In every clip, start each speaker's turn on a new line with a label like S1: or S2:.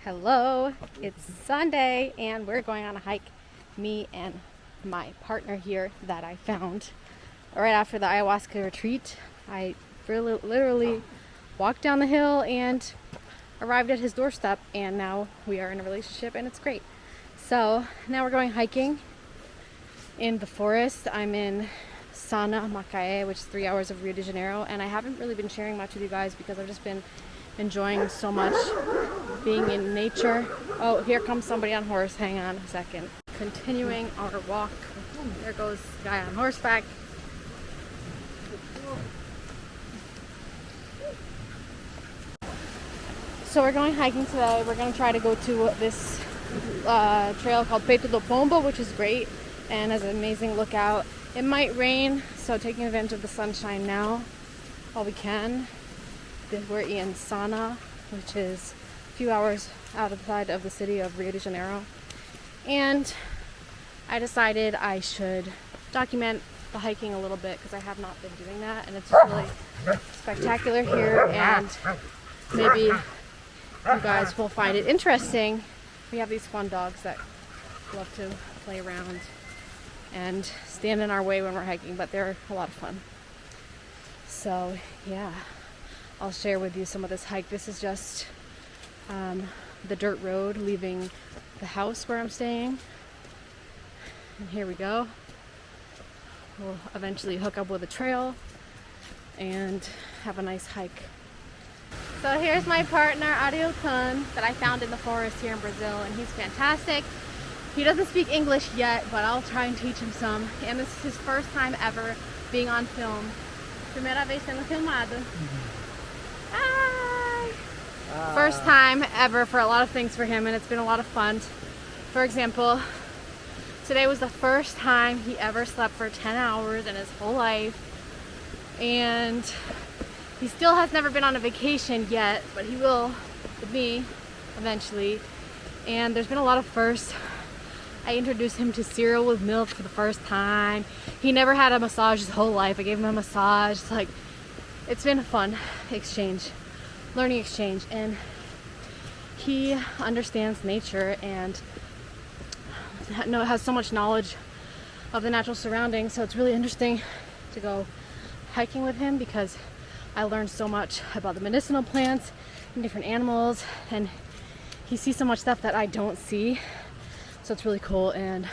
S1: Hello, it's Sunday and we're going on a hike, me and my partner here that I found right after the ayahuasca retreat. I literally walked down the hill and arrived at his doorstep, and now we are in a relationship and it's great. So now we're going hiking in the forest. I'm in Sana, Macaé, which is 3 hours of Rio de Janeiro, and I haven't really been sharing much with you guys because I've just been enjoying so much being in nature. Oh, here comes somebody on horse. Hang on a second. Continuing our walk. There goes the guy on horseback. So we're going hiking today. We're going to try to go to this trail called Peito do Pombo, which is great and has an amazing lookout. It might rain, so taking advantage of the sunshine now while we can. We're in Sana, which is a few hours outside of the city of Rio de Janeiro. And I decided I should document the hiking a little bit because I have not been doing that, and it's really spectacular here, and maybe you guys will find it interesting. We have these fun dogs that love to play around and stand in our way when we're hiking, but they're a lot of fun. So yeah, I'll share with you some of this hike. This is just the dirt road leaving the house where I'm staying. And here we go. We'll eventually hook up with a trail and have a nice hike. So here's my partner, Arilton, that I found in the forest here in Brazil, and he's fantastic. He doesn't speak English yet, but I'll try and teach him some. And this is his first time ever being on film. Primeira vez sendo filmado. Hi! First time ever for a lot of things for him, and it's been a lot of fun. For example, today was the first time he ever slept for 10 hours in his whole life. And he still has never been on a vacation yet, but he will with me eventually. And there's been a lot of firsts. I introduced him to cereal with milk for the first time. He never had a massage his whole life. I gave him a massage. It's been a fun exchange, learning exchange, and he understands nature and has so much knowledge of the natural surroundings. So it's really interesting to go hiking with him because I learned so much about the medicinal plants and different animals, and he sees so much stuff that I don't see. So it's really cool, and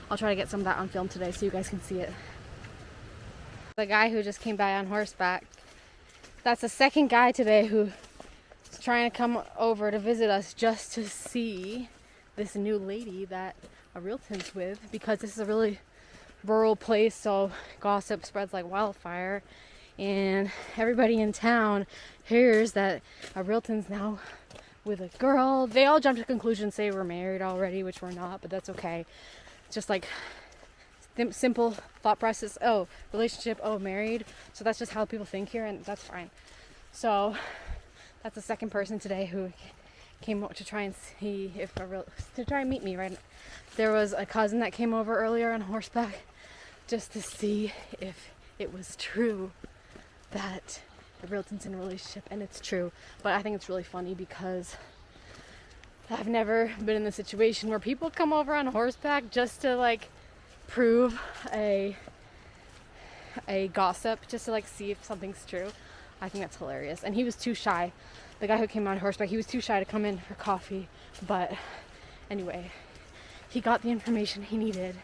S1: I'll try to get some of that on film today so you guys can see it. The guy who just came by on horseback, that's the second guy today who's trying to come over to visit us just to see this new lady that Arilton's with, because this is a really rural place, so gossip spreads like wildfire, and everybody in town hears that Arilton's now with a girl. They all jump to conclusions, say we're married already, which we're not, but that's okay. It's just like simple thought process. Oh, relationship. Oh, married. So that's just how people think here, and that's fine. So that's the second person today who came to try and see if to try and meet me. Right, there was a cousin that came over earlier on horseback just to see if it was true that Arilton's in a relationship, and it's true. But I think it's really funny because I've never been in the situation where people come over on horseback just to prove a gossip, just to see if something's true. I think that's hilarious. And he was too shy. The guy who came on horseback, he was too shy to come in for coffee. But anyway, he got the information he needed,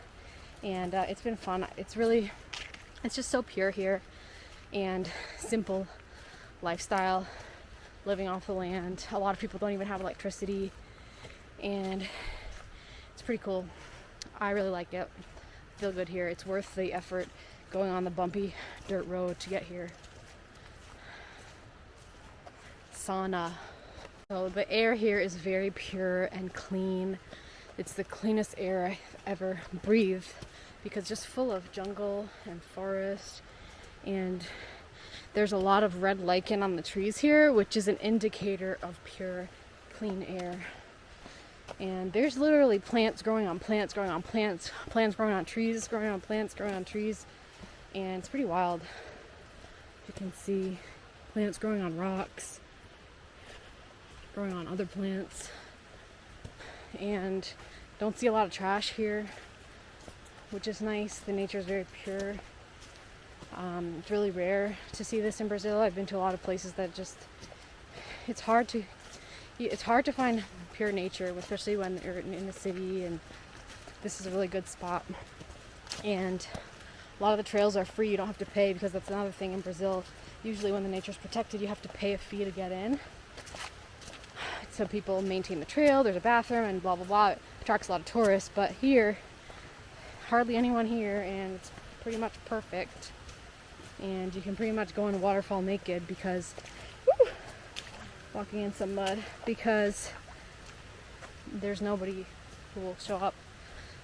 S1: and it's been fun. It's just so pure here and simple lifestyle, living off the land. A lot of people don't even have electricity, and it's pretty cool. I really like it. I feel good here. It's worth the effort going on the bumpy dirt road to get here. Sana. So the air here is very pure and clean. It's the cleanest air I've ever breathed because it's just full of jungle and forest, and there's a lot of red lichen on the trees here, which is an indicator of pure, clean air. And there's literally plants growing on plants, growing on plants, plants growing on trees, growing on plants, growing on trees. And it's pretty wild. You can see plants growing on rocks. growing on other plants. And don't see a lot of trash here, which is nice. The nature is very pure. It's really rare to see this in Brazil. I've been to a lot of places that just, it's hard to find pure nature, especially when you're in the city, and this is a really good spot. And a lot of the trails are free. You don't have to pay, because that's another thing in Brazil. Usually when the nature is protected, you have to pay a fee to get in. So people maintain the trail, there's a bathroom, and blah, blah, blah. It attracts a lot of tourists, but here, hardly anyone here, and it's pretty much perfect. And you can pretty much go in a waterfall naked because, walking in some mud, because there's nobody who will show up.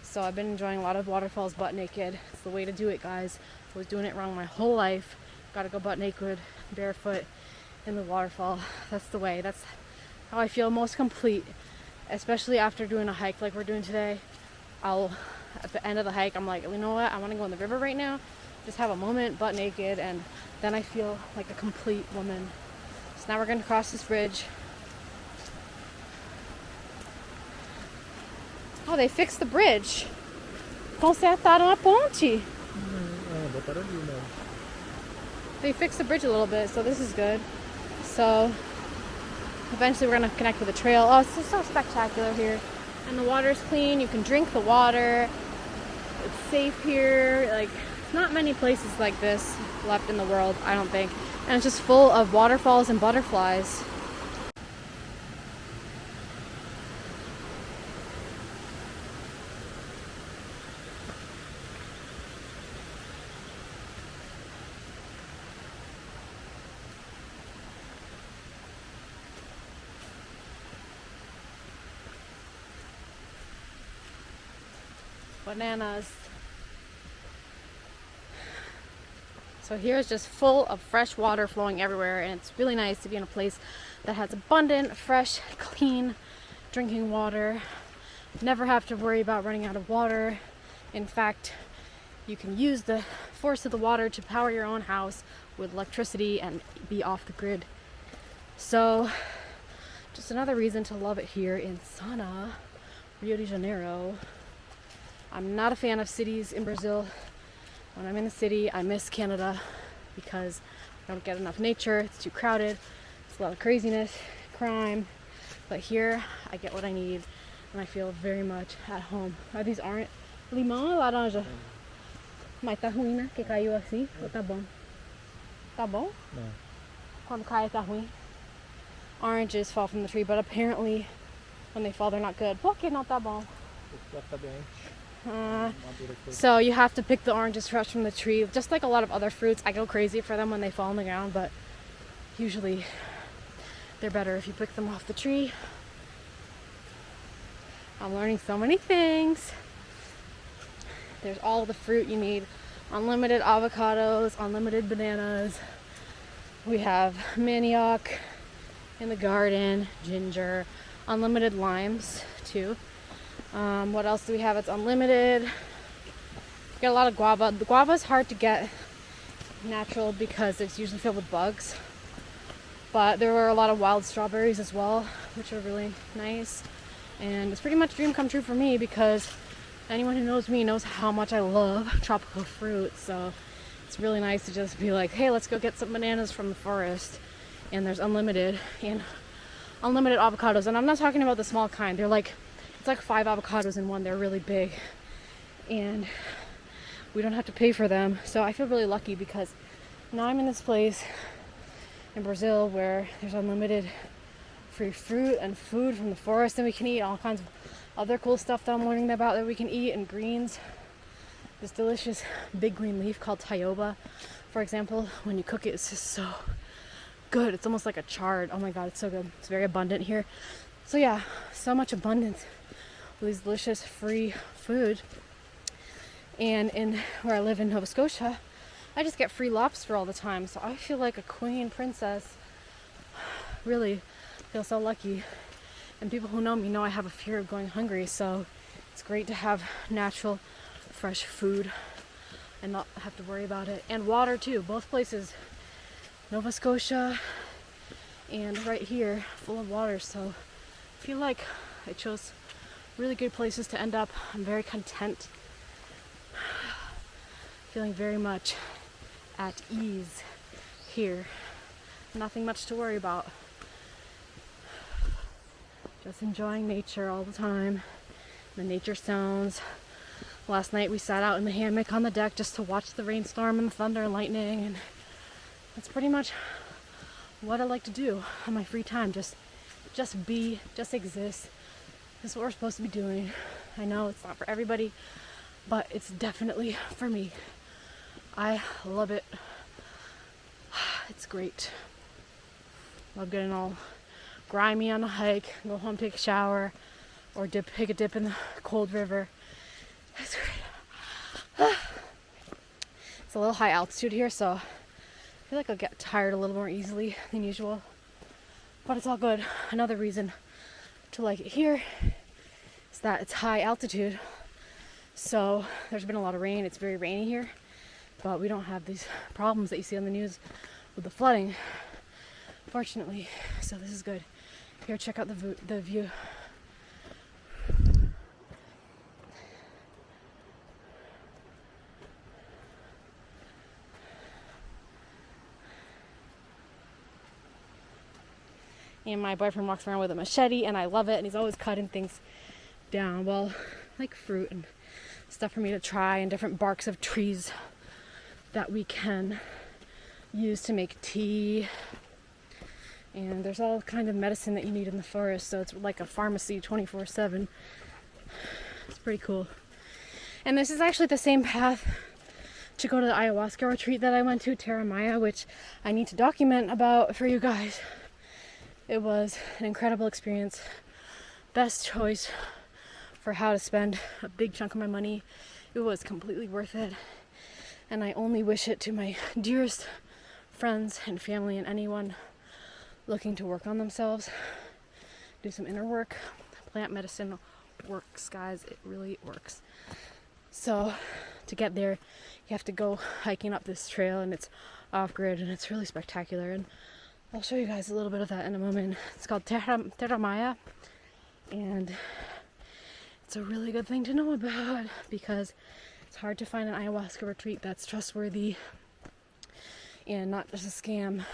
S1: So I've been enjoying a lot of waterfalls butt naked. It's the way to do it, guys. I was doing it wrong my whole life. Gotta go butt naked, barefoot in the waterfall. That's the way. That's how I feel most complete, especially after doing a hike like we're doing today. At the end of the hike, I'm like, you know what? I want to go in the river right now. Just have a moment, butt naked, and then I feel like a complete woman. So now we're going to cross this bridge. Oh, they fixed the bridge. Consertaram a ponte. They fixed the bridge a little bit, so this is good. So eventually we're going to connect with the trail. Oh, it's just so spectacular here. And the water's clean. You can drink the water. It's safe here. Like, not many places like this left in the world, I don't think. And it's just full of waterfalls and butterflies. Bananas. So here is just full of fresh water flowing everywhere, and it's really nice to be in a place that has abundant, fresh, clean drinking water. Never have to worry about running out of water. In fact, you can use the force of the water to power your own house with electricity and be off the grid. So just another reason to love it here in Sana, Rio de Janeiro. I'm not a fan of cities in Brazil. When I'm in the city, I miss Canada because I don't get enough nature. It's too crowded. It's a lot of craziness, crime. But here, I get what I need, and I feel very much at home. Are these orange? Limão ou laranja? Mas tá ruim, né? Que caiu assim. Ou tá bom? Tá bom?
S2: No.
S1: Quando cai, tá ruim. Oranges fall from the tree, but apparently when they fall, they're not good. Por que não tá bom? So you have to pick the oranges fresh from the tree. Just like a lot of other fruits, I go crazy for them when they fall on the ground, but usually they're better if you pick them off the tree. I'm learning so many things. There's all the fruit you need. Unlimited avocados, unlimited bananas. We have manioc in the garden, ginger, unlimited limes too. What else do we have? It's unlimited. We got a lot of guava. The guava is hard to get natural because it's usually filled with bugs. But there were a lot of wild strawberries as well, which are really nice. And it's pretty much a dream come true for me because anyone who knows me knows how much I love tropical fruit. So it's really nice to just be like, hey, let's go get some bananas from the forest. And there's unlimited avocados. And I'm not talking about the small kind. They're like, it's like 5 avocados in one. They're really big. And we don't have to pay for them. So I feel really lucky because now I'm in this place in Brazil where there's unlimited free fruit and food from the forest, and we can eat all kinds of other cool stuff that I'm learning about that we can eat, and greens. This delicious big green leaf called taioba, for example, when you cook it, it's just so good. It's almost like a chard. Oh my god, it's so good. It's very abundant here. So yeah, so much abundance with these delicious free food. And in where I live in Nova Scotia, I just get free lobster all the time, so I feel like a queen princess. Really feel so lucky. And people who know me know I have a fear of going hungry, so it's great to have natural, fresh food and not have to worry about it. And water too, both places, Nova Scotia and right here full of water. So I feel like I chose really good places to end up. I'm very content, feeling very much at ease here. Nothing much to worry about. Just enjoying nature all the time. The nature sounds. Last night we sat out in the hammock on the deck just to watch the rainstorm and the thunder and lightning, and that's pretty much what I like to do on my free time. Just be, just exist. This is what we're supposed to be doing. I know it's not for everybody, but it's definitely for me. I love it. It's great. Love getting all grimy on a hike, go home, take a shower, or take a dip in the cold river. It's great. It's a little high altitude here, so I feel like I'll get tired a little more easily than usual. But it's all good. Another reason to like it here is that it's high altitude. So there's been a lot of rain. It's very rainy here, but we don't have these problems that you see on the news with the flooding, fortunately. So this is good. Here, check out the view. And my boyfriend walks around with a machete, and I love it, and he's always cutting things down. Well, like fruit and stuff for me to try, and different barks of trees that we can use to make tea. And there's all kind of medicine that you need in the forest, so it's like a pharmacy 24/7. It's pretty cool. And this is actually the same path to go to the ayahuasca retreat that I went to, Teriah, which I need to document about for you guys. It was an incredible experience. Best choice for how to spend a big chunk of my money. It was completely worth it. And I only wish it to my dearest friends and family and anyone looking to work on themselves, do some inner work. Plant medicine works, guys. It really works. So to get there, you have to go hiking up this trail, and it's off-grid, and it's really spectacular. And I'll show you guys a little bit of that in a moment. It's called Teriah, and it's a really good thing to know about because it's hard to find an ayahuasca retreat that's trustworthy and not just a scam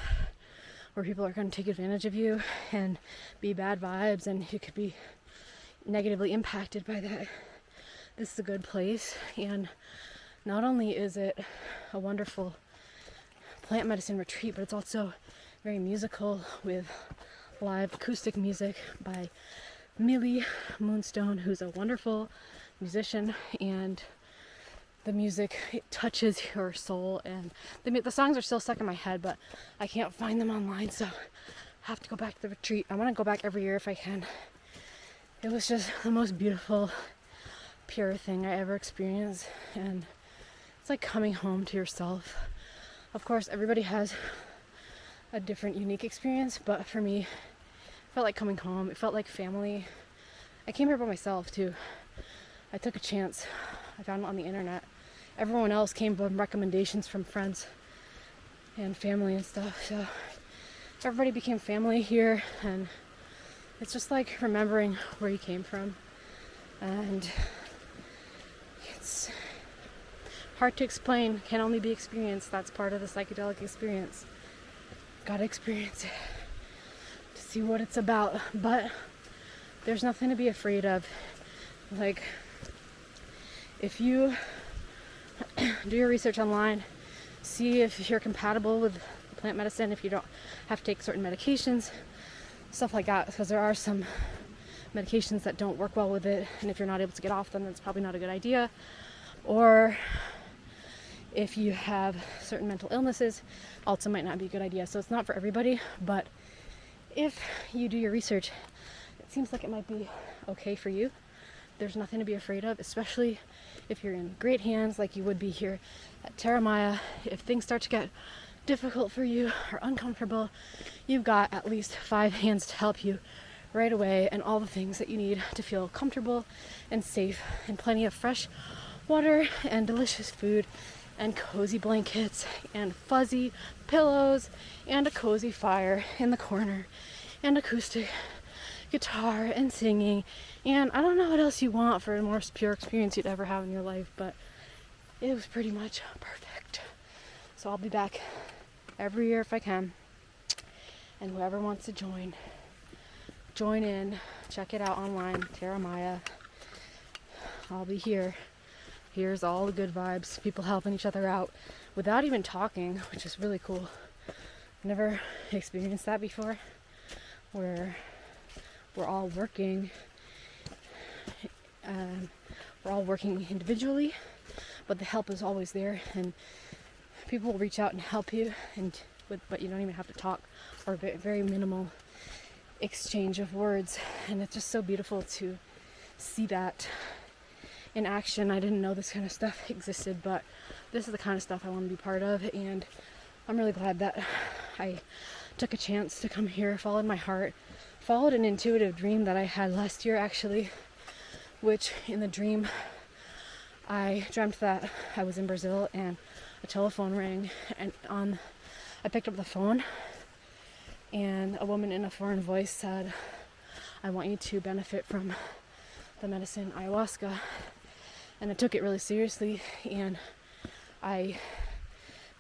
S1: where people are going to take advantage of you and be bad vibes, and you could be negatively impacted by that. This is a good place, and not only is it a wonderful plant medicine retreat, but it's also very musical with live acoustic music by Millie Moonstone, who's a wonderful musician, and the music, it touches your soul, and the songs are still stuck in my head, but I can't find them online, so I have to go back to the retreat. I want to go back every year if I can. It was just the most beautiful, pure thing I ever experienced, and it's like coming home to yourself. Of course, everybody has a different, unique experience, but for me, it felt like coming home. It felt like family. I came here by myself too. I took a chance. I found it on the internet. Everyone else came from recommendations from friends and family and stuff. So everybody became family here, and it's just like remembering where you came from. And it's hard to explain, can only be experienced. That's part of the psychedelic experience. Gotta experience it to see what it's about. But there's nothing to be afraid of. Like, if you do your research online, see if you're compatible with plant medicine, if you don't have to take certain medications, stuff like that, because there are some medications that don't work well with it, and if you're not able to get off them, that's probably not a good idea. Or if you have certain mental illnesses, also might not be a good idea. So it's not for everybody, but if you do your research, it seems like it might be okay for you. There's nothing to be afraid of, especially if you're in great hands like you would be here at Teriah. If things start to get difficult for you or uncomfortable, you've got at least 5 hands to help you right away, and all the things that you need to feel comfortable and safe, and plenty of fresh water and delicious food and cozy blankets and fuzzy pillows and a cozy fire in the corner and acoustic guitar and singing, and I don't know what else you want for a more pure experience you'd ever have in your life, but it was pretty much perfect. So I'll be back every year if I can, and whoever wants to join in, check it out online, Teriah. I'll be here. Here's all the good vibes, people helping each other out without even talking, which is really cool. Never experienced that before, where we're all working individually, but the help is always there, and people will reach out and help you, but you don't even have to talk, or very minimal exchange of words. And it's just so beautiful to see that in action. I didn't know this kind of stuff existed, but this is the kind of stuff I want to be part of, and I'm really glad that I took a chance to come here, followed my heart, followed an intuitive dream that I had last year actually, which in the dream I dreamt that I was in Brazil and a telephone rang, and I picked up the phone and a woman in a foreign voice said, "I want you to benefit from the medicine ayahuasca." And I took it really seriously, and I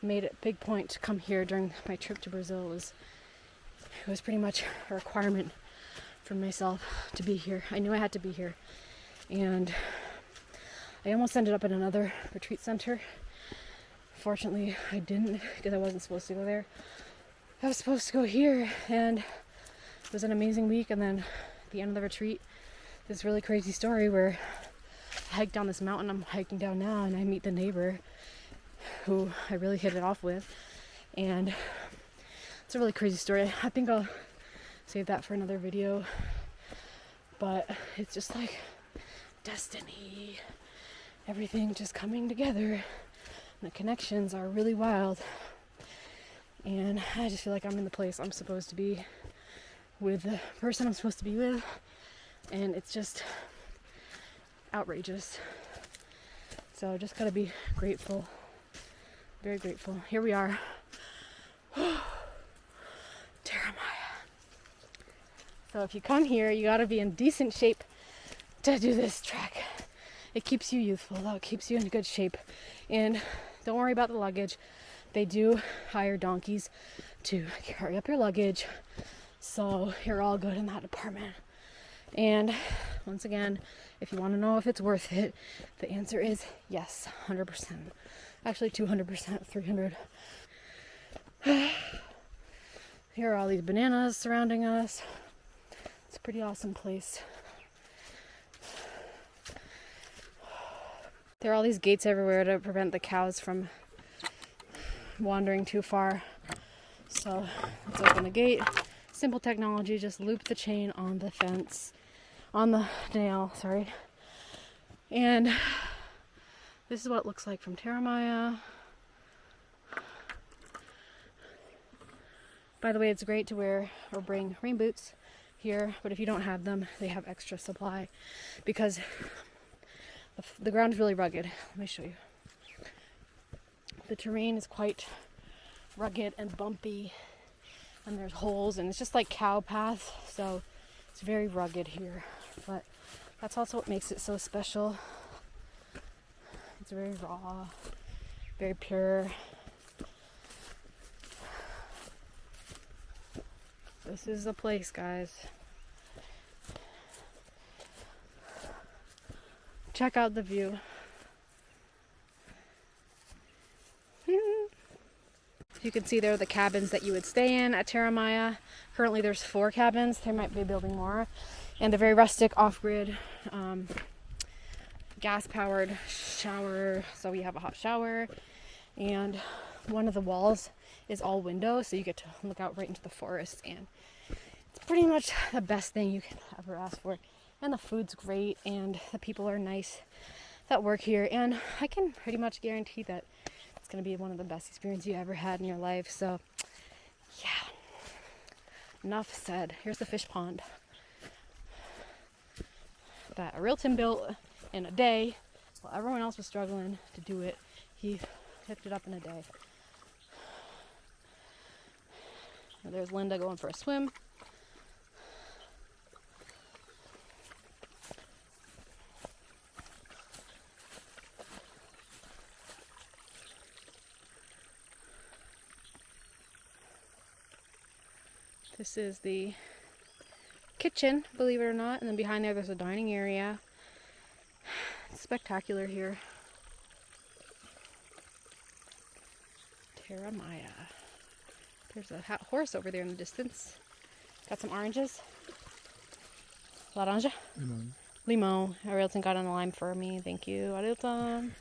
S1: made a big point to come here during my trip to Brazil. It was pretty much a requirement for myself to be here. I knew I had to be here, and I almost ended up in another retreat center. Fortunately, I didn't, because I wasn't supposed to go there. I was supposed to go here, and it was an amazing week. And then at the end of the retreat, this really crazy story where I hiked down this mountain I'm hiking down now, and I meet the neighbor who I really hit it off with, and it's a really crazy story. I think I'll save that for another video, but it's just like destiny, everything just coming together, and the connections are really wild, and I just feel like I'm in the place I'm supposed to be with the person I'm supposed to be with, and it's just outrageous. So just gotta be grateful, very grateful. Here we are. Teriah. So if you come here, you gotta be in decent shape to do this trek. It keeps you youthful, though. It keeps you in good shape. And don't worry about the luggage. They do hire donkeys to carry up your luggage, so you're all good in that department. And once again, if you want to know if it's worth it, the answer is yes, 100%. Actually 200%, 300. Here are all these bananas surrounding us. It's a pretty awesome place. There are all these gates everywhere to prevent the cows from wandering too far. So let's open the gate. Simple technology, just loop the chain on the fence, on the nail, sorry. And this is what it looks like from Teriah. By the way, it's great to wear or bring rain boots here, but if you don't have them, they have extra supply because the ground is really rugged. Let me show you. The terrain is quite rugged and bumpy, and there's holes, and it's just like cow paths, so it's very rugged here. But that's also what makes it so special. It's very raw, very pure. This is the place, guys. Check out the view. You can see there are the cabins that you would stay in at Teriah. Currently there's 4 cabins. They might be building more. And a very rustic, off-grid, gas-powered shower. So we have a hot shower. And one of the walls is all windows, so you get to look out right into the forest. And it's pretty much the best thing you can ever ask for. And the food's great, and the people are nice that work here. And I can pretty much guarantee that it's going to be one of the best experiences you ever had in your life. So, yeah. Enough said. Here's the fish pond that a real Tim built in a day while everyone else was struggling to do it. He picked it up in a day. There's Linda going for a swim. This is the kitchen, believe it or not, and then behind there's a dining area. It's spectacular here. Teriah. There's a horse over there in the distance. Got some oranges. Laranja?
S2: Limon.
S1: Limon. Arilton got on the lime for me. Thank you, Arilton.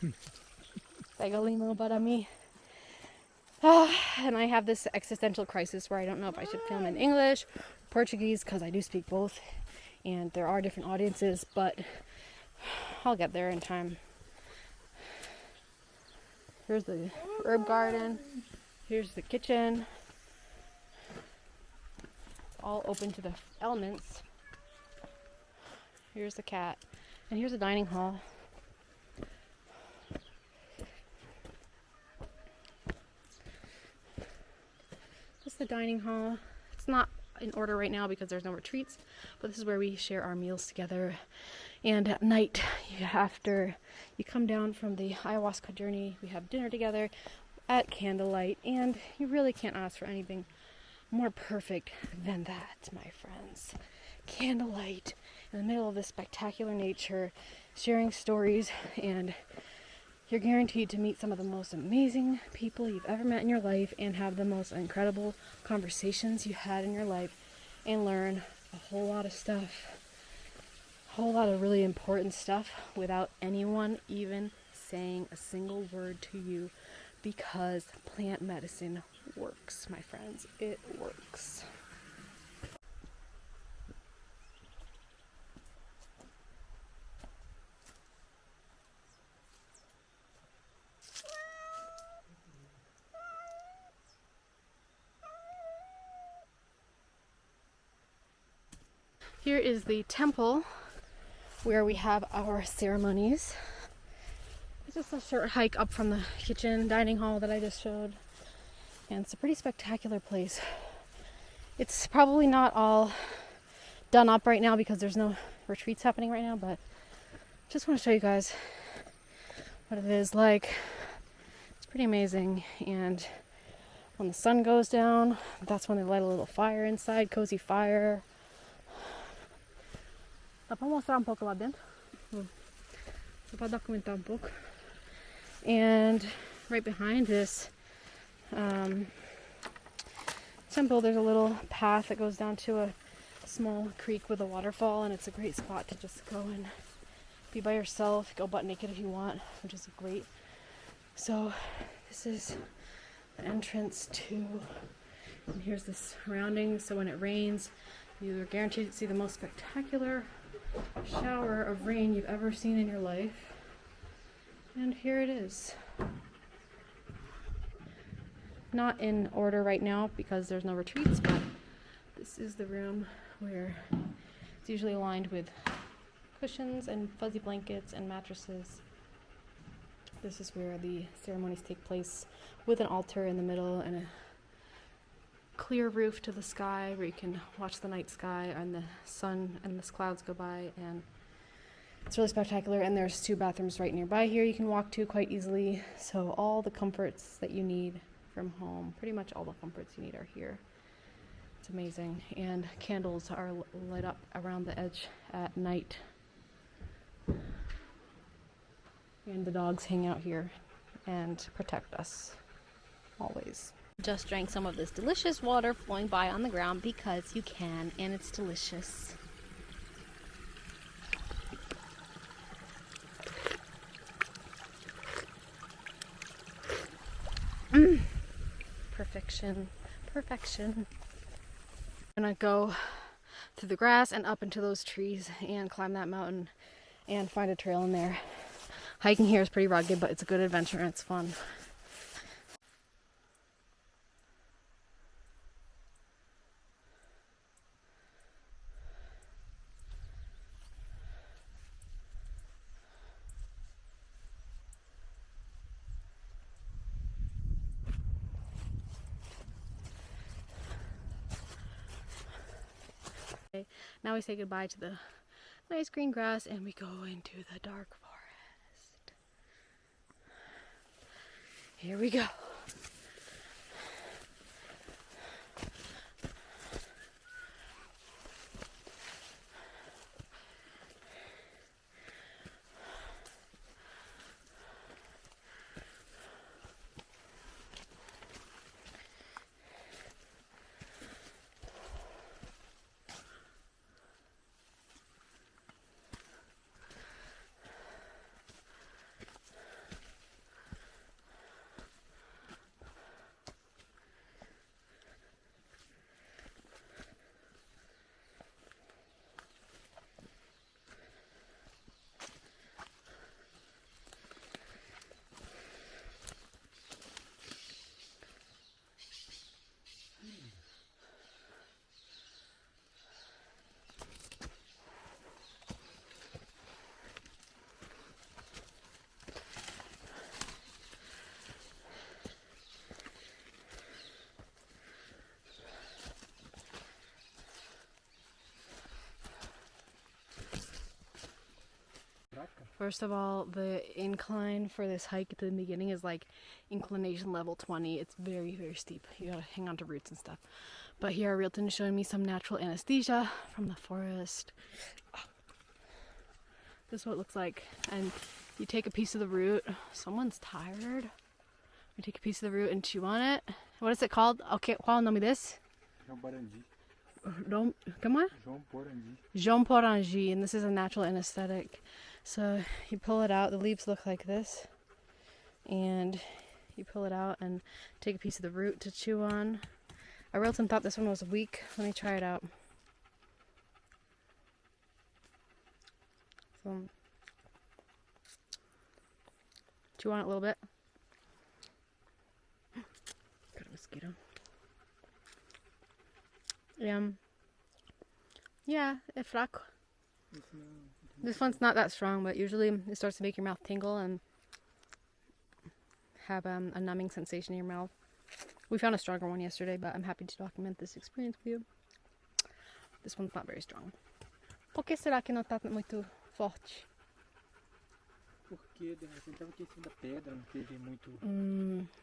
S1: Pega limon para mí. And I have this existential crisis where I don't know if I should film in English, Portuguese, because I do speak both. And there are different audiences, but I'll get there in time. Here's the herb garden. Here's the kitchen. It's all open to the elements. Here's the cat. And here's the dining hall. This is the dining hall. It's not in order right now because there's no retreats, but this is where we share our meals together. And at night, after you come down from the ayahuasca journey, we have dinner together at candlelight, and you really can't ask for anything more perfect than that, my friends. Candlelight in the middle of this spectacular nature, sharing stories, and you're guaranteed to meet some of the most amazing people you've ever met in your life and have the most incredible conversations you had in your life and learn a whole lot of stuff. A whole lot of really important stuff without anyone even saying a single word to you, because plant medicine works, my friends. It works. Here is the temple where we have our ceremonies. It's just a short hike up from the kitchen dining hall that I just showed. And it's a pretty spectacular place. It's probably not all done up right now because there's no retreats happening right now, but just want to show you guys what it is like. It's pretty amazing. And when the sun goes down, that's when they light a little fire inside, cozy fire. Dá pra mostrar pouco lá dentro? Só pra documentar pouco. And right behind this temple, there's a little path that goes down to a small creek with a waterfall, and it's a great spot to just go and be by yourself, go butt naked if you want, which is great. So this is the entrance to, and here's the surroundings. So when it rains, you're guaranteed to see the most spectacular shower of rain you've ever seen in your life. And here it is. Not in order right now because there's no retreats, but this is the room where it's usually lined with cushions and fuzzy blankets and mattresses. This is where the ceremonies take place, with an altar in the middle and a clear roof to the sky where you can watch the night sky and the sun and the clouds go by, and it's really spectacular. And there's 2 bathrooms right nearby here you can walk to quite easily. So all the comforts that you need from home, pretty much all the comforts you need are here. It's amazing. And candles are lit up around the edge at night. And the dogs hang out here and protect us always. Just drank some of this delicious water flowing by on the ground because you can, and it's delicious. Perfection. Perfection. I'm gonna go through the grass and up into those trees and climb that mountain and find a trail in there. Hiking here is pretty rugged, but it's a good adventure and it's fun. Now we say goodbye to the nice green grass and we go into the dark forest. Here we go. First of all, the incline for this hike at the beginning is like inclination level 20. It's very, very steep. You gotta hang on to roots and stuff. But here, Realton is showing me some natural anesthesia from the forest. This is what it looks like. And you take a piece of the root. Someone's tired. You take a piece of the root and chew on it. What is it called? Okay, qual o nome desse? Come on? João Porangi, and this is a natural anesthetic. So you pull it out, the leaves look like this, and you pull it out and take a piece of the root to chew on. Realton thought this one was weak. Let me try it out. So, chew on it a little bit. Got a mosquito. Yeah, it's fraco. This one's not that strong, but usually it starts to make your mouth tingle and have a numbing sensation in your mouth. We found a stronger one yesterday, but I'm happy to document this experience with you. This one's not very strong. Por que será que não tá muito forte?
S2: Porque de repente estava aqui em cima da pedra, não teve muito.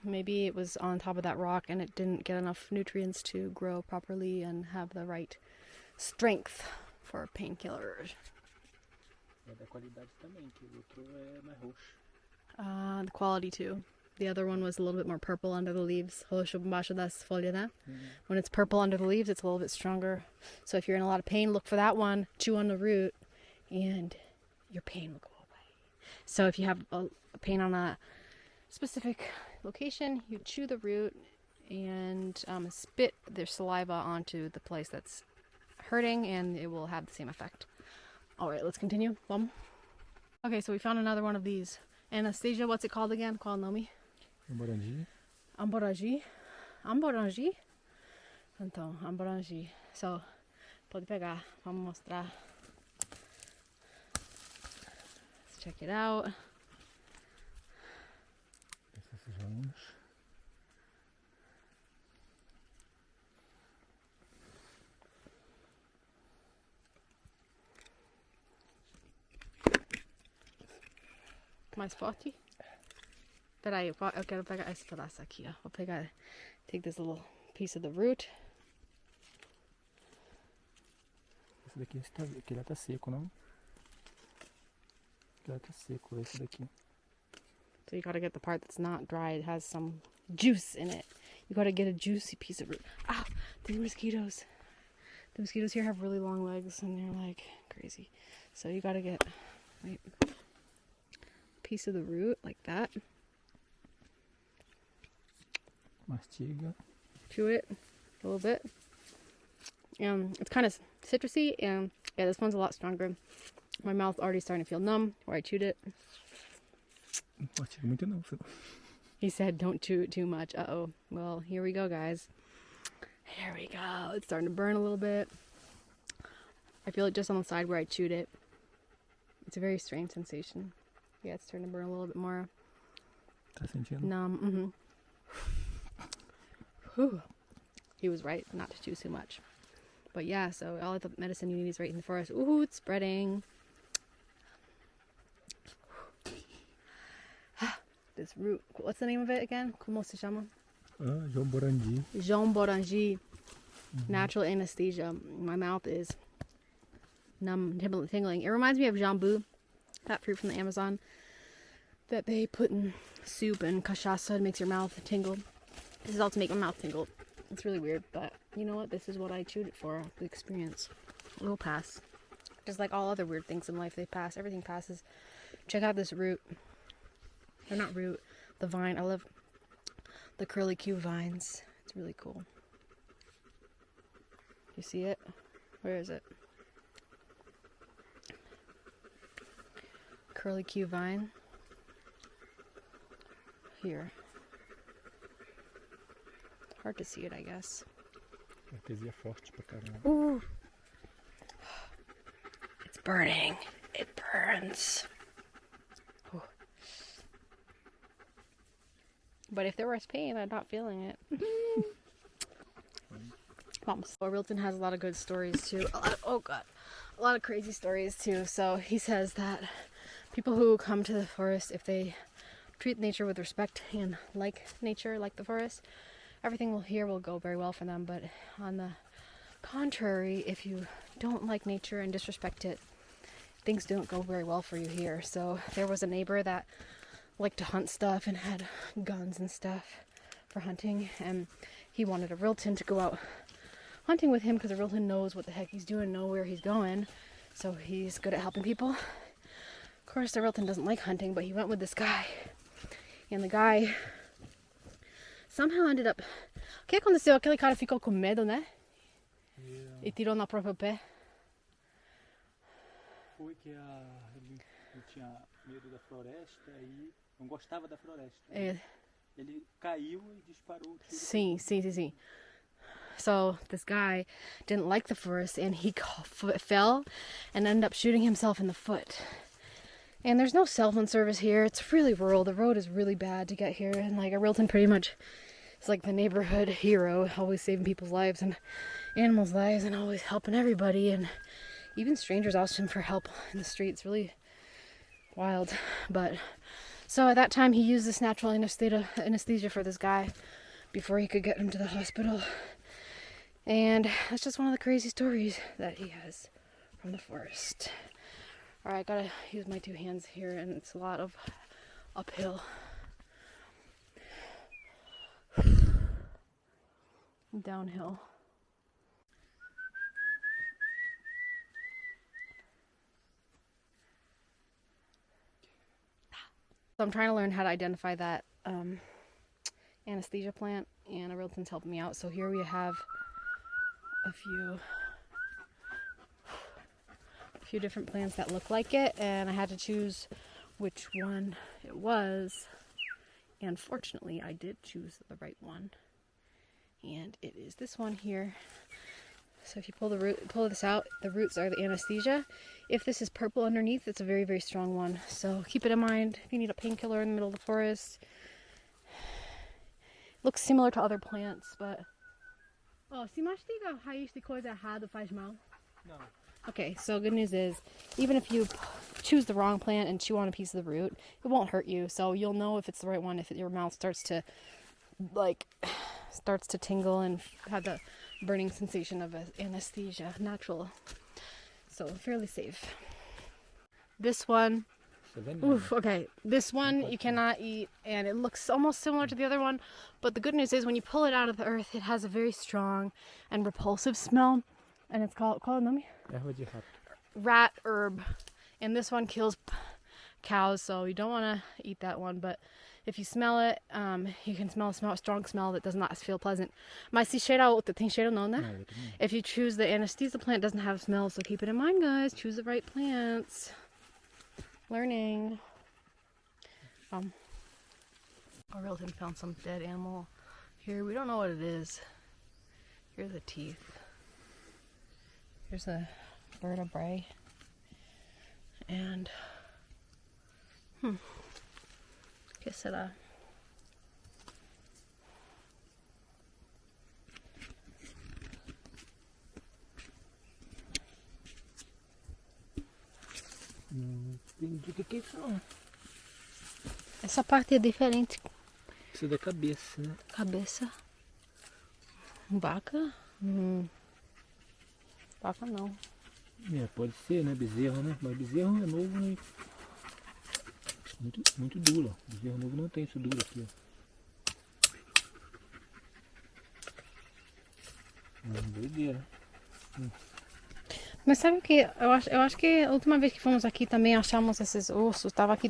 S1: Maybe it was on top of that rock and it didn't get enough nutrients to grow properly and have the right strength for painkillers.
S2: É da qualidade também, que o outro é mais roxo.
S1: The quality too. The other one was a little bit more purple under the leaves. Roxo embaixo das folhas, né? When it's purple under the leaves, it's a little bit stronger. So if you're in a lot of pain, look for that one. Chew on the root, and your pain will go away. So if you have a pain on a specific location, you chew the root and spit their saliva onto the place that's hurting, and it will have the same effect. All right, let's continue. Okay, so we found another one of these. Anesthesia, what's it called again? Qual o nome?
S2: Amborangi.
S1: Amborangi? Amborangi? Então, amborangi. So, pode pegar. Vamos mostrar. Let's check it out.
S2: Essas rãs.
S1: Mais forte? Peraí, eu quero pegar esse pedaço aqui, ó. Vou pegar, take this little piece of the root.
S2: Esse daqui, aquele lá tá seco, não? Aquele lá tá seco, esse daqui.
S1: So you gotta get the part that's not dry. It has some juice in it. You gotta get a juicy piece of root. Ah, the mosquitoes. The mosquitoes here have really long legs and they're like crazy. So you gotta get, wait, piece of the root like that.
S2: Mastiga.
S1: Chew it a little bit. It's kind of citrusy, and yeah, this one's a lot stronger. My mouth already starting to feel numb where I chewed it.
S2: Não mastiga muito não, senão.
S1: He said don't chew it too much. Uh-oh. Well, here we go, guys. Here we go. It's starting to burn a little bit. I feel it just on the side where I chewed it. It's a very strange sensation. Yeah, it's starting to burn a little bit more.
S2: Tá sentindo?
S1: Numb. Whew. He was right not to chew too much. But yeah, so all the medicine you need is right in the forest. Ooh, it's spreading. This root, what's the name of it again? Como se llama?
S2: Jomborandi.
S1: Jomborandi. Natural anesthesia. My mouth is numb, tingling. It reminds me of jambu, that fruit from the Amazon that they put in soup and cachaça. It makes your mouth tingle. This is all to make my mouth tingle. It's really weird, but you know what? This is what I chewed it for. The experience. It will pass. Just like all other weird things in life, they pass. Everything passes. Check out this root. Or not root, the vine. I love the curly Q vines. It's really cool. You see it? Where is it? Curly Q vine. Here. Hard to see it, I guess.
S2: Artesia forte pra caramba.
S1: Ooh. It's burning. It burns. Ooh. But if there was pain, I'm not feeling it. Wilton has a lot of good stories too. A lot of crazy stories too. So he says that people who come to the forest, if they treat nature with respect and like nature, like the forest, everything here will go very well for them. But on the contrary, if you don't like nature and disrespect it, things don't go very well for you here. So there was a neighbor that liked to hunt stuff and had guns and stuff for hunting, and he wanted a Wilton to go out hunting with him because a Wilton knows what the heck he's doing, know where he's going, so he's good at helping people. Of course, the Wilton doesn't like hunting, but he went with this guy, and the guy somehow ended up... O que aconteceu? Aquele cara ficou com medo, né? E tirou no próprio pé.
S2: Foi que ele tinha medo da floresta e não gostava da floresta.
S1: É.
S2: Ele caiu e disparou o tiro.
S1: Sim. So this guy didn't like the forest, and he fell and ended up shooting himself in the foot. And there's no cell phone service here. It's really rural. The road is really bad to get here, and like a Wilton pretty much is like the neighborhood hero, always saving people's lives and animals' lives, and always helping everybody, and even strangers ask him for help in the streets. Really wild. But so at that time he used this natural anesthesia for this guy before he could get him to the hospital. And that's just one of the crazy stories that he has from the forest. Alright, I gotta use my two hands here, and it's a lot of uphill. Downhill. So I'm trying to learn how to identify that anesthesia plant, and a Wilton's helping me out. So here we have a few different plants that look like it, and I had to choose which one it was, and fortunately I did choose the right one, and it is this one here. So if you pull this out, the roots are the anesthesia. If this is purple underneath, it's a very, very strong one. So keep it in mind if you need a painkiller in the middle of the forest. It looks similar to other plants, but... Oh, se mastiga raiz de coisa errada faz mal?
S2: No.
S1: Okay, so good news is, even if you choose the wrong plant and chew on a piece of the root, it won't hurt you. So you'll know if it's the right one if your mouth starts to tingle and have the burning sensation of anesthesia, natural. So fairly safe. This one, oof, okay, this one you cannot eat, and it looks almost similar to the other one, but the good news is when you pull it out of the earth, it has a very strong and repulsive smell, and it's called nome?
S2: Erva de rato.
S1: Rat herb, and this one kills cows, so you don't want to eat that one, but if you smell it, you can smell a strong smell that does not feel pleasant. Mas se cheira outra, tem cheiro não, né? If you choose the anesthesia plant, it doesn't have smell, so keep it in mind, guys. Choose the right plants. Learning. Wilton found some dead animal here. We don't know what it is. Here's the teeth. Here's a vertebrae. And ¿qué será?
S2: Não entendi o que é isso não.
S1: Essa parte é diferente.
S2: Isso é da cabeça, né?
S1: Cabeça. Vaca? Vaca não.
S2: É, pode ser, né? Bezerro, né? Mas bezerro é novo, né? Muito duro, ó. Bezerro novo não tem isso duro aqui, ó. Doideira.
S1: Mas sabe o que? Eu acho que a última vez que fomos aqui também achamos esses ossos. Estava aqui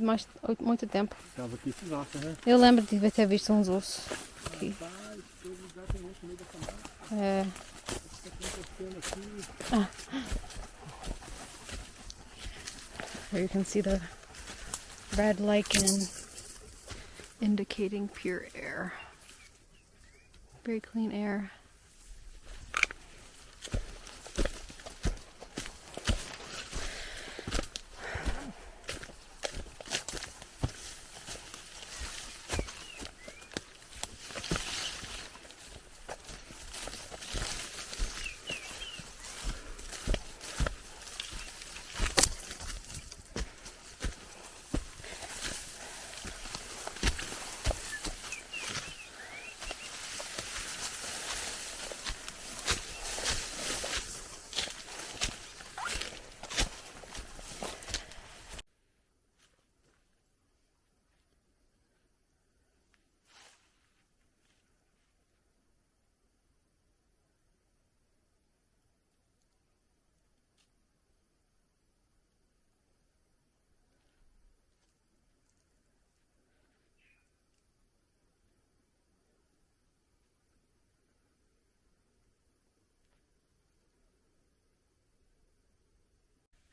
S1: muito tempo.
S2: Tava aqui esses ossos, né?
S1: Eu lembro de ter visto uns ossos aqui.
S2: Rapaz, todo lugar tem osso no meio dessa mata.
S1: É.
S2: O que tá acontecendo aqui?
S1: Here you can see the red lichen indicating pure air. Very clean air.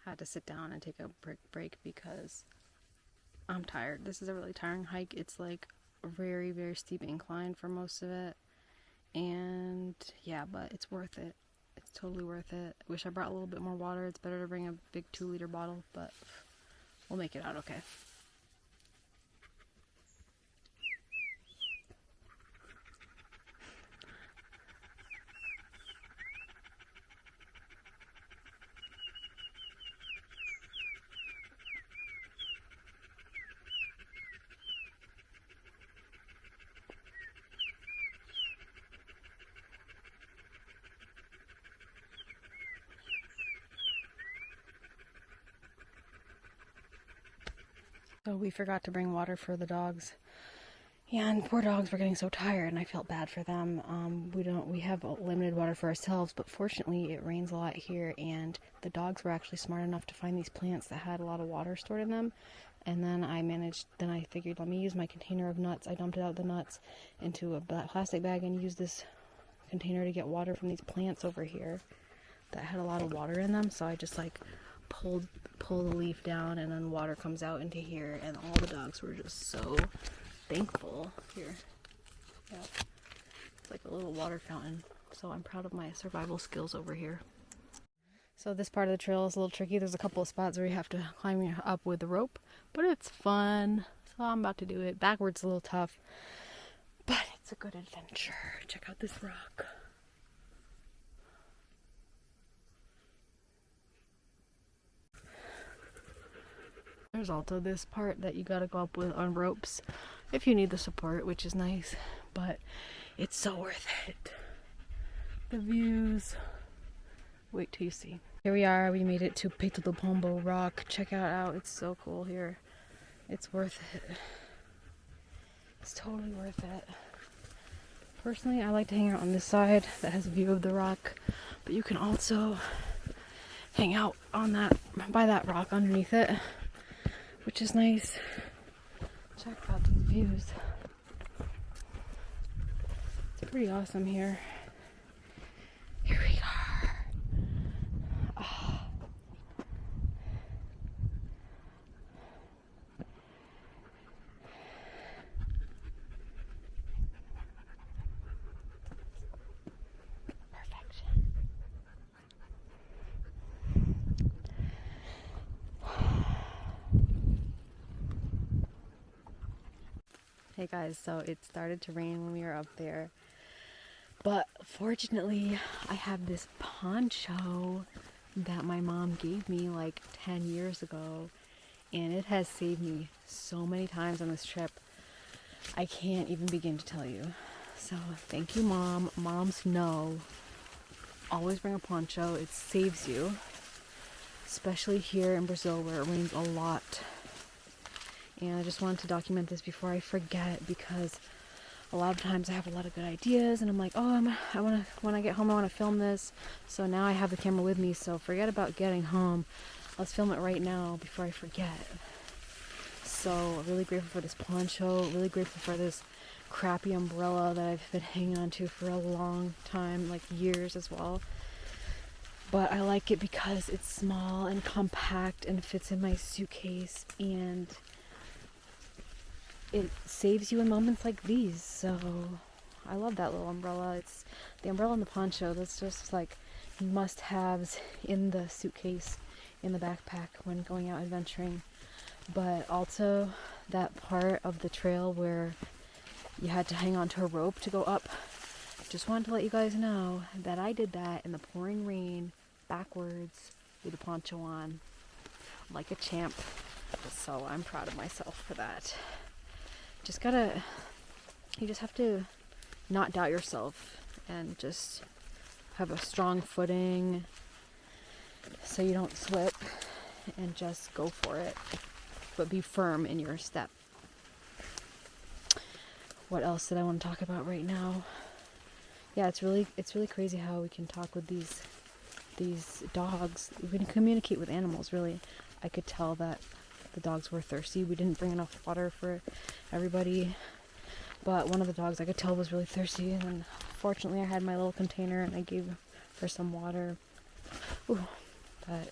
S1: Had to sit down and take a break because I'm tired. This is a really tiring hike. It's like a very, very steep incline for most of it. And yeah, but it's worth it. It's totally worth it. I wish I brought a little bit more water. It's better to bring a big 2-liter bottle, but we'll make it out okay. So we forgot to bring water for the dogs. And poor dogs were getting so tired and I felt bad for them. We have limited water for ourselves, but fortunately it rains a lot here and the dogs were actually smart enough to find these plants that had a lot of water stored in them. And then I figured, let me use my container of nuts. I dumped out the nuts into a plastic bag and used this container to get water from these plants over here that had a lot of water in them. So I just like pull the leaf down and then water comes out into here and all the dogs were just so thankful. Here, yeah, it's like a little water fountain. So I'm proud of my survival skills over here. So this part of the trail is a little tricky. There's a couple of spots where you have to climb up with the rope, but it's fun. So I'm about to do it. Backwards a little tough, but it's a good adventure. Check out this rock. There's also this part that you gotta go up with on ropes if you need the support, which is nice, but it's so worth it. The views. Wait till you see. Here we are, we made it to Peto do Pombo Rock. Check it out, it's so cool here. It's worth it. It's totally worth it. Personally, I like to hang out on this side that has a view of the rock, but you can also hang out on by that rock underneath it, which is nice. Check out these views. It's pretty awesome here. Here we are. Oh. Perfection. Hey guys, so it started to rain when we were up there, but fortunately I have this poncho that my mom gave me like 10 years ago, and it has saved me so many times on this trip. I can't even begin to tell you. So thank you, Mom. Moms know. Always bring a poncho. It saves you. Especially here in Brazil where it rains a lot. And I just wanted to document this before I forget, because a lot of times I have a lot of good ideas and I'm like, oh, when I get home I want to film this. So now I have the camera with me, so forget about getting home. Let's film it right now before I forget. So really grateful for this poncho, really grateful for this crappy umbrella that I've been hanging on to for a long time, like years as well. But I like it because it's small and compact and fits in my suitcase, and it saves you in moments like these. So I love that little umbrella. It's the umbrella and the poncho. That's just like must-haves in the suitcase, in the backpack when going out adventuring. But also that part of the trail where you had to hang onto a rope to go up. Just wanted to let you guys know that I did that in the pouring rain, backwards, with a poncho on, like a champ. So I'm proud of myself for that. You just have to not doubt yourself and just have a strong footing so you don't slip, and just go for it, but be firm in your step. What else did I want to talk about right now? Yeah, it's really crazy how we can talk with these dogs. We can communicate with animals, really. I could tell that the dogs were thirsty. We didn't bring enough water for everybody, but one of the dogs I could tell was really thirsty, and then fortunately I had my little container and I gave her some water. Ooh. But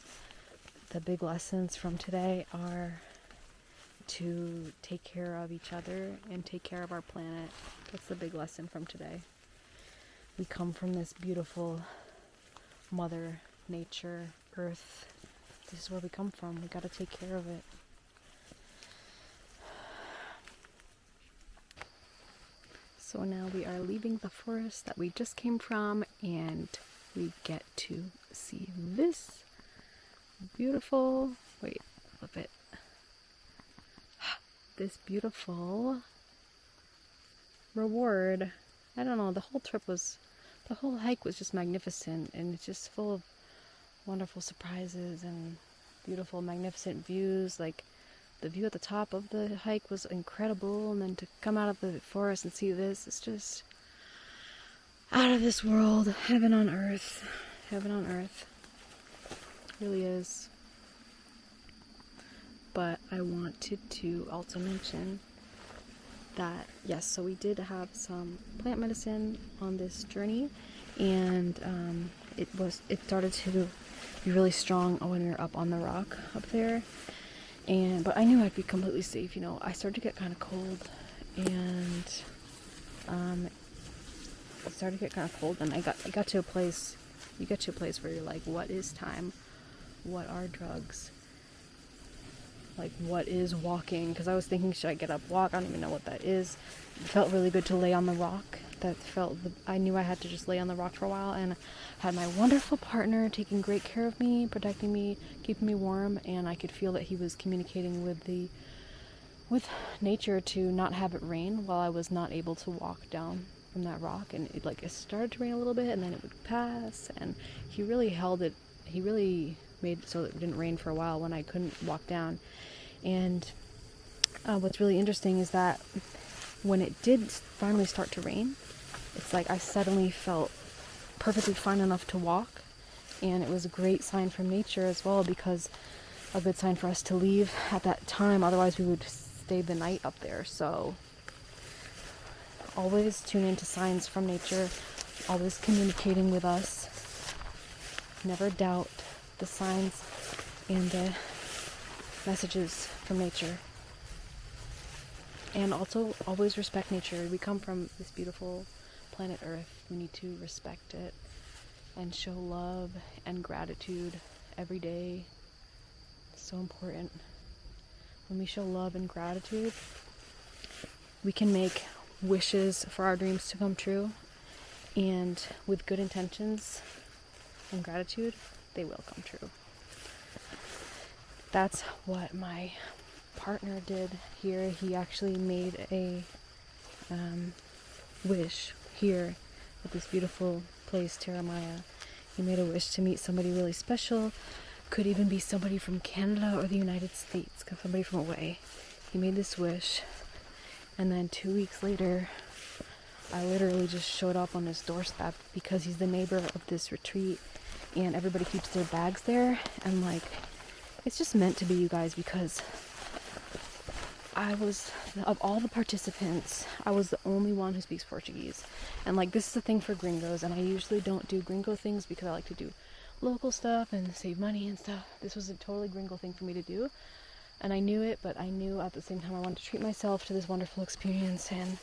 S1: the big lessons from today are to take care of each other and take care of our planet. That's the big lesson from today. We come from this beautiful Mother Nature, Earth. This is where we come from. We got to take care of it. So now we are leaving the forest that we just came from, and we get to see this beautiful, flip it. This beautiful reward. I don't know, the whole hike was just magnificent, and it's just full of wonderful surprises and beautiful, magnificent views. Like, the view at the top of the hike was incredible, and then to come out of the forest and see this, it's just out of this world. Heaven on earth. Heaven on earth. It really is. But I wanted to also mention that, yes, so we did have some plant medicine on this journey, and it started to be really strong when we were up on the rock up there. But I knew I'd be completely safe. I started to get kind of cold, and it started to get kind of cold, and I got to a place. You get to a place where you're like, what is time? What are drugs? Like, what is walking? Because I was thinking, should I get up, walk? I don't even know what that is. It felt really good to lay on the rock. I knew I had to just lay on the rock for a while, and I had my wonderful partner taking great care of me, protecting me, keeping me warm, and I could feel that he was communicating with nature to not have it rain while I was not able to walk down from that rock. And it started to rain a little bit, and then it would pass, and he really held it. He really made it so that it didn't rain for a while when I couldn't walk down. And what's really interesting is that when it did finally start to rain, it's like I suddenly felt perfectly fine enough to walk, and it was a great sign from nature as well, because a good sign for us to leave at that time, otherwise we would stay the night up there. So always tune into signs from nature, always communicating with us. Never doubt the signs and the messages from nature. And also always respect nature. We come from this beautiful planet Earth. We need to respect it and show love and gratitude every day. It's so important. When we show love and gratitude, we can make wishes for our dreams to come true, and with good intentions and gratitude, they will come true. that's what my partner did here. He actually made a wish here at this beautiful place, Teriah. He made a wish to meet somebody really special. Could even be somebody from Canada or the United States, somebody from away. He made this wish, and then 2 weeks later, I literally just showed up on his doorstep because he's the neighbor of this retreat, and everybody keeps their bags there, and like, it's just meant to be, you guys, because of all the participants, I was the only one who speaks Portuguese. And like, this is a thing for gringos, and I usually don't do gringo things because I like to do local stuff and save money and stuff. This was a totally gringo thing for me to do, and I knew it, but I knew at the same time I wanted to treat myself to this wonderful experience and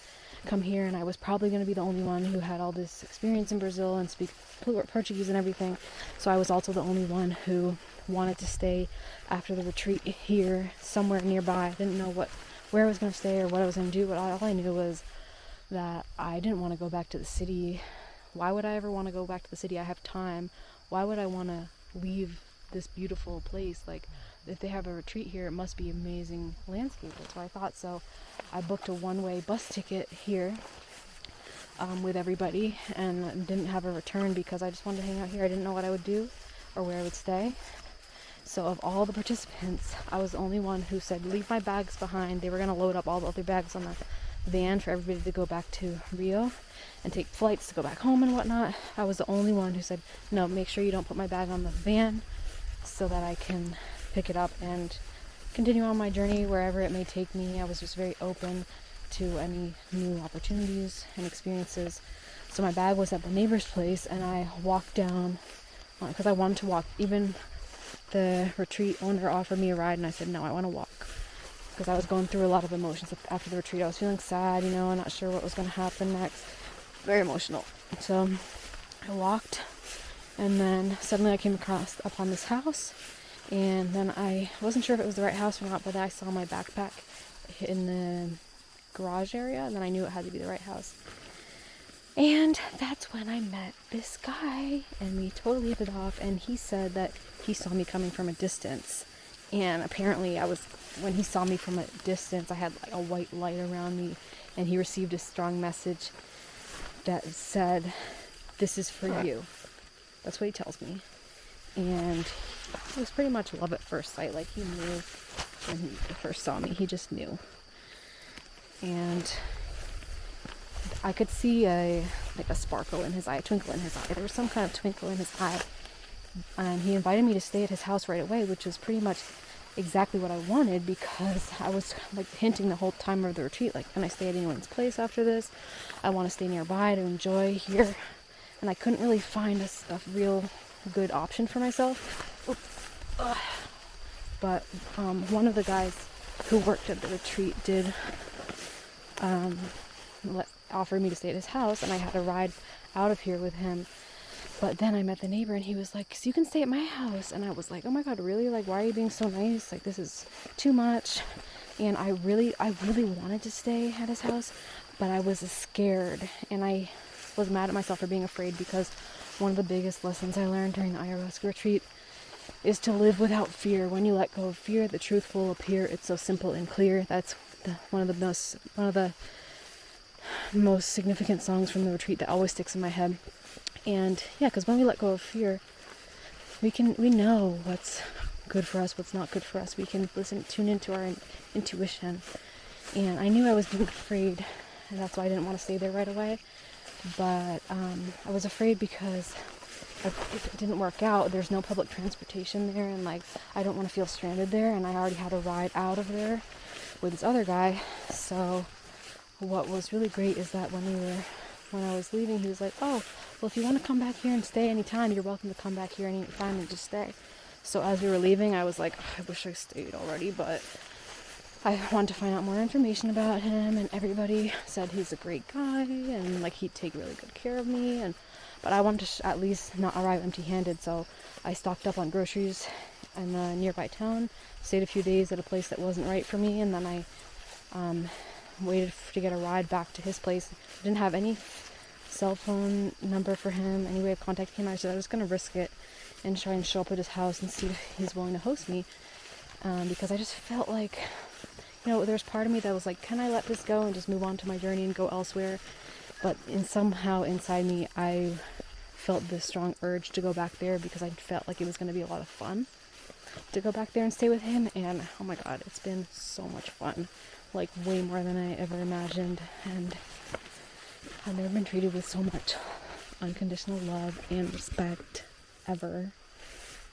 S1: come here, and I was probably going to be the only one who had all this experience in Brazil and speak Portuguese and everything, so I was also the only one who wanted to stay after the retreat here somewhere nearby. I didn't know where I was going to stay or what I was going to do, but all I knew was that I didn't want to go back to the city. Why would I ever want to go back to the city? I have time. Why would I want to leave this beautiful place? Like, if they have a retreat here, it must be amazing landscape. That's what I thought. So I booked a one-way bus ticket here with everybody, and didn't have a return because I just wanted to hang out here. I didn't know what I would do or where I would stay. So of all the participants, I was the only one who said, leave my bags behind. They were going to load up all the other bags on the van for everybody to go back to Rio and take flights to go back home and whatnot. I was the only one who said, no, make sure you don't put my bag on the van so that I can pick it up and continue on my journey wherever it may take me. I was just very open to any new opportunities and experiences. So my bag was at the neighbor's place, and I walked down because I wanted to walk. Even the retreat owner offered me a ride, and I said, no, I want to walk, because I was going through a lot of emotions after the retreat. I was feeling sad, not sure what was going to happen next. Very emotional. So I walked, and then suddenly I came upon this house, and then I wasn't sure if it was the right house or not, but I saw my backpack in the garage area, and then I knew it had to be the right house. And that's when I met this guy, and we totally hit it off, and he said that he saw me coming from a distance. And apparently when he saw me from a distance, I had like a white light around me, and he received a strong message that said, this is for you. That's what he tells me. And it was pretty much love at first sight. Like, he knew when he first saw me. He just knew. And I could see a sparkle in his eye, a twinkle in his eye. There was some kind of twinkle in his eye. And he invited me to stay at his house right away, which was pretty much exactly what I wanted, because I was like hinting the whole time of the retreat, like, can I stay at anyone's place after this? I want to stay nearby to enjoy here. And I couldn't really find a real good option for myself. But one of the guys who worked at the retreat did offer me to stay at his house, and I had a ride out of here with him. But then I met the neighbor, and he was like, so you can stay at my house. And I was like, oh my God, really? Like, why are you being so nice? Like, this is too much. And I really wanted to stay at his house, but I was scared, and I was mad at myself for being afraid, because one of the biggest lessons I learned during the ayahuasca retreat is to live without fear. When you let go of fear, the truth will appear. It's so simple and clear. That's one of the most significant songs from the retreat that always sticks in my head. And yeah, because when we let go of fear, we know what's good for us, what's not good for us. We can tune into our intuition. And I knew I was being afraid, and that's why I didn't want to stay there right away. But I was afraid because if it didn't work out, there's no public transportation there, and like, I don't want to feel stranded there, and I already had a ride out of there with this other guy. So what was really great is that when I was leaving, he was like, oh, well, if you want to come back here and stay anytime, you're welcome to come back here anytime and just stay. So as we were leaving, I was like, I wish I stayed already, but I wanted to find out more information about him, and everybody said he's a great guy, and like, he'd take really good care of me, but I wanted to at least not arrive empty-handed, so I stocked up on groceries in a nearby town, stayed a few days at a place that wasn't right for me, and then I waited to get a ride back to his place. I didn't have any cell phone number for him, any way of contacting him. I said I was going to risk it and try and show up at his house and see if he's willing to host me. because I just felt like, there's part of me that was like, can I let this go and just move on to my journey and go elsewhere? But somehow inside me, I felt this strong urge to go back there because I felt like it was going to be a lot of fun to go back there and stay with him. And oh my god, it's been so much fun, like way more than I ever imagined. And I've never been treated with so much unconditional love and respect ever.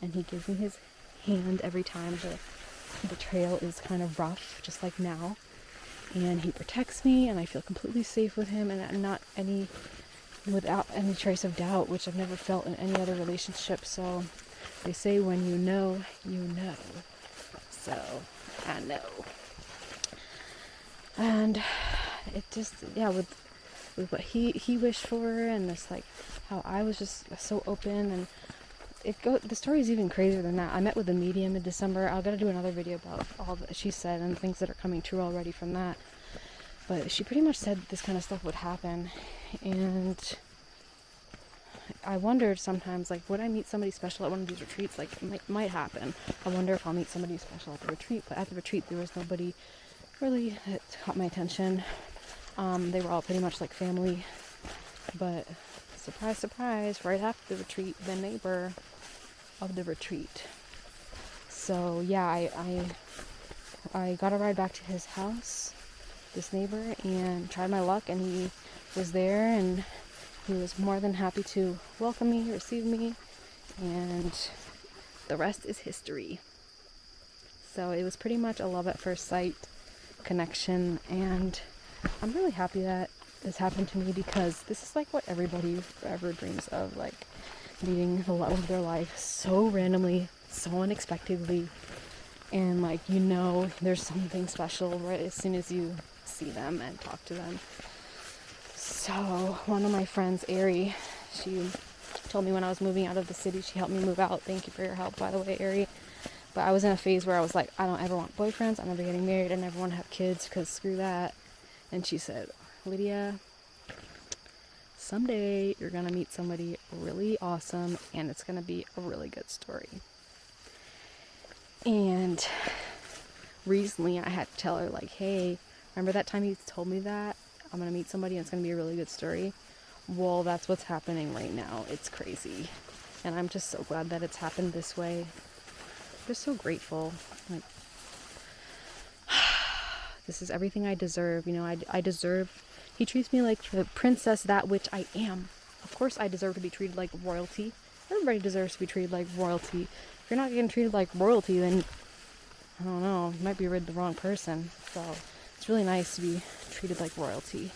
S1: And he gives me his hand every time the trail is kind of rough, just like now. And he protects me, and I feel completely safe with him, and without any trace of doubt, which I've never felt in any other relationship. So they say when you know, you know. So I know. And it just, with what he wished for, and this, like, how I was just so open, and the story is even crazier than that. I met with a medium in December. I'll gotta do another video about all that she said and things that are coming true already from that. But she pretty much said this kind of stuff would happen. And I wondered sometimes, like, would I meet somebody special at one of these retreats? Like, it might happen. I wonder if I'll meet somebody special at the retreat. But at the retreat, there was nobody really that caught my attention. They were all pretty much like family. But surprise, surprise, right after the retreat, the neighbor of the retreat. So yeah, I got a ride back to his house, this neighbor, and tried my luck, and he was there, and he was more than happy to welcome me, receive me, and the rest is history. So it was pretty much a love at first sight connection, and I'm really happy that this happened to me, because this is like what everybody ever dreams of, like meeting the love of their life so randomly, so unexpectedly, and like, there's something special right as soon as you see them and talk to them. So one of my friends, Ari, she told me when I was moving out of the city, she helped me move out. Thank you for your help, by the way, Ari. But I was in a phase where I was like, I don't ever want boyfriends, I'm never getting married, I never want to have kids, because screw that. And she said, Lydia, someday you're going to meet somebody really awesome, and it's going to be a really good story. And recently I had to tell her, like, hey, remember that time you told me that I'm going to meet somebody and it's going to be a really good story? Well, that's what's happening right now. It's crazy. And I'm just so glad that it's happened this way. I'm just so grateful. Like, this is everything I deserve. I deserve, he treats me like the princess, that which I am. Of course I deserve to be treated like royalty. Everybody deserves to be treated like royalty. If you're not getting treated like royalty, then I don't know, you might be with the wrong person. So it's really nice to be treated like royalty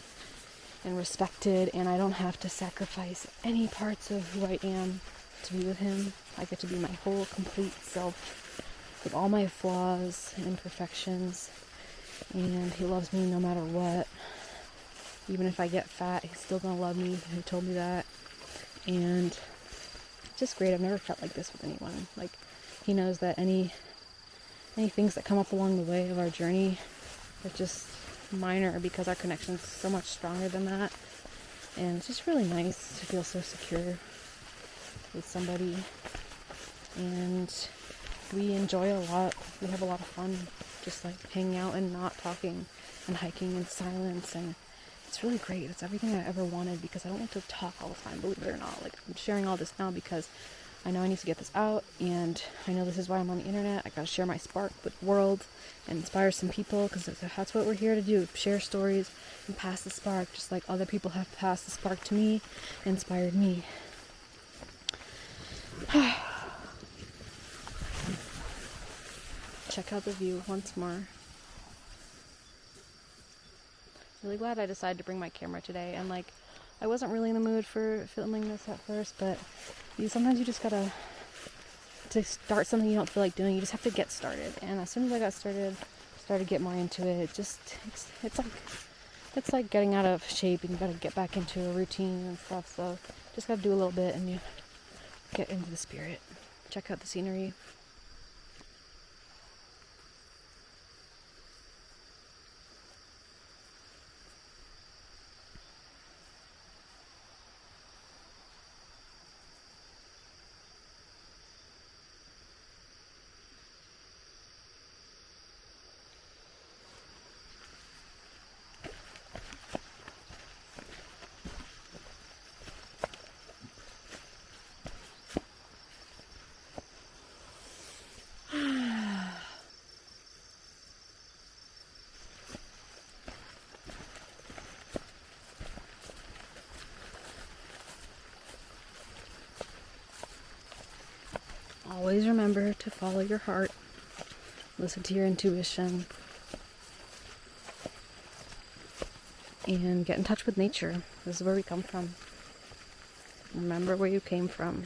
S1: and respected, and I don't have to sacrifice any parts of who I am to be with him. I get to be my whole complete self with all my flaws and imperfections, and he loves me no matter what. Even if I get fat, he's still gonna love me. He told me that. And it's just great. I've never felt like this with anyone. Like, he knows that any things that come up along the way of our journey are just minor, because our connection is so much stronger than that. And it's just really nice to feel so secure with somebody. And we enjoy a lot. We have a lot of fun just like hanging out and not talking and hiking in silence, and it's really great. It's everything I ever wanted, because I don't like to talk all the time, believe it or not. Like, I'm sharing all this now because I know I need to get this out, and I know this is why I'm on the internet. I gotta share my spark with the world and inspire some people, because that's what we're here to do, share stories and pass the spark, just like other people have passed the spark to me, inspired me. Check out the view once more. Really glad I decided to bring my camera today, and like, I wasn't really in the mood for filming this at first, but sometimes you just gotta, to start something you don't feel like doing, you just have to get started. And as soon as I got started to get more into it, it's like getting out of shape, and you gotta get back into a routine and stuff. So just gotta do a little bit and you get into the spirit. Check out the scenery. always remember to follow your heart, listen to your intuition, and get in touch with nature. This is where we come from. Remember where you came from.